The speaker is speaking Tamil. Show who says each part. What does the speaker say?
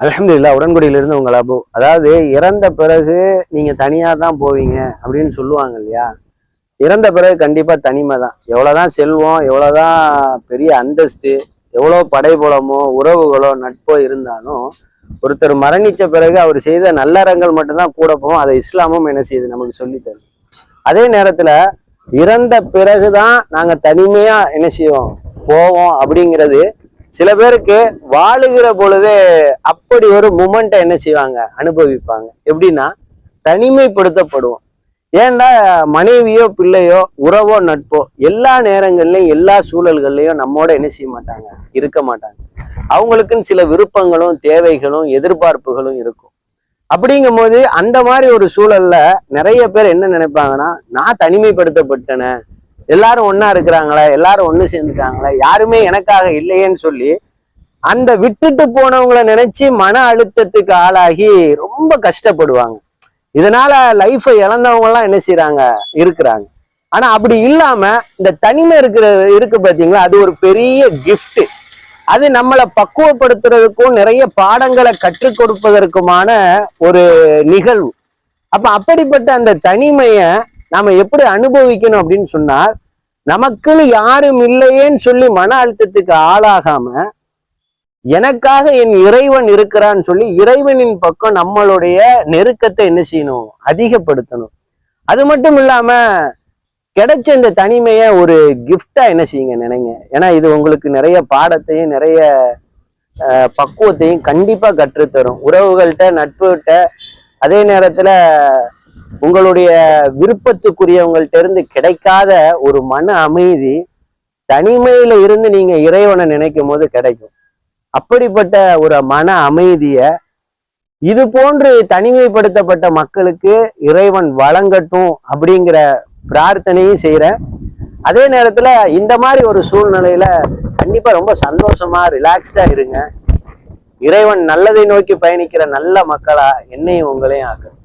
Speaker 1: அல்ஹம்துலில்லாஹ். உடன்குடியிலிருந்து உங்கள் அபு. அதாவது இறந்த பிறகு நீங்க தனியா தான் போவீங்க அப்படின்னு சொல்லுவாங்க இல்லையா? இறந்த பிறகு கண்டிப்பா தனிமை தான். எவ்வளவுதான் செல்வம், எவ்வளவுதான் பெரிய அந்தஸ்து, எவ்வளவு படைபலமோ உறவுகளோ நட்போ இருந்தாலும் ஒருத்தர் மரணிச்ச பிறகு அவர் செய்த நல்லறங்கள் மட்டும்தான் கூட போவோம். அதை இஸ்லாமும் என்ன செய்யுது நமக்கு சொல்லித்தரும். அதே நேரத்துல இறந்த பிறகுதான் நாங்க தனிமையா என்ன செய்வோம் போவோம் அப்படிங்கிறது சில பேருக்கு வாழுகிற பொழுதே அப்படி ஒரு மூமெண்ட்டை என்ன செய்வாங்க அனுபவிப்பாங்க. எப்படின்னா தனிமைப்படுத்தப்படுவோம். ஏன்டா மனைவியோ பிள்ளையோ உறவோ நட்போ எல்லா நேரங்கள்லயும் எல்லா சூழல்கள்லயும் நம்மோட என்ன செய்ய மாட்டாங்க இருக்க மாட்டாங்க. அவங்களுக்குன்னு சில விருப்பங்களும் தேவைகளும் எதிர்பார்ப்புகளும் இருக்கும். அப்படிங்கும் போது அந்த மாதிரி ஒரு சூழல்ல நிறைய பேர் என்ன நினைப்பாங்கன்னா, நான் தனிமைப்படுத்தப்பட்டேனே, எல்லாரும் ஒன்னா இருக்கிறாங்களே, எல்லாரும் ஒண்ணு சேர்ந்துட்டாங்களே, யாருமே எனக்காக இல்லையேன்னு சொல்லி அந்த விட்டுட்டு போனவங்களை நினைச்சு மன அழுத்தத்துக்கு ஆளாகி ரொம்ப கஷ்டப்படுவாங்க. இதனால லைஃபை இழந்தவங்க எல்லாம் என்ன செய்யறாங்க இருக்கிறாங்க. ஆனா அப்படி இல்லாம இந்த தனிமை இருக்கு பாத்தீங்களா, அது ஒரு பெரிய கிஃப்ட். அது நம்மளை பக்குவப்படுத்துறதுக்கும் நிறைய பாடங்களை கற்றுக் கொடுப்பதற்குமான ஒரு நிகழ்வு. அப்ப அப்படிப்பட்ட அந்த தனிமைய நாம எப்படி அனுபவிக்கணும் அப்படின்னு சொன்னால், நமக்குன்னு யாரும் இல்லையேன்னு சொல்லி மன அழுத்தத்துக்கு ஆளாகாம எனக்காக என் இறைவன் இருக்கிறான்னு சொல்லி இறைவனின் பக்கம் நம்மளுடைய நெருக்கத்தை என்ன செய்யணும் அதிகப்படுத்தணும். அது மட்டும் இல்லாம கிடைச்ச இந்த தனிமைய ஒரு கிஃப்டா என்ன செய்யுங்க நினைங்க. ஏன்னா இது உங்களுக்கு நிறைய பாடத்தையும் நிறைய பக்குவத்தையும் கண்டிப்பா கற்றுத்தரும். உறவுகள்கிட்ட நட்புகிட்ட அதே நேரத்துல உங்களுடைய விருப்பத்துக்குரியவங்கள்ட்ட இருந்து கிடைக்காத ஒரு மன அமைதி தனிமையில இருந்து நீங்க இறைவனை நினைக்கும் போது கிடைக்கும். அப்படிப்பட்ட ஒரு மன அமைதிய இது போன்று தனிமைப்படுத்தப்பட்ட மக்களுக்கு இறைவன் வழங்கட்டும் அப்படிங்கிற பிரார்த்தனையும் செய்யறேன். அதே நேரத்துல இந்த மாதிரி ஒரு சூழ்நிலையில கண்டிப்பா ரொம்ப சந்தோஷமா ரிலாக்ஸ்டா இருங்க. இறைவன் நல்லதை நோக்கி பயணிக்கிற நல்ல மக்களா என்னையும் உங்களையும் ஆக்கட்டும்.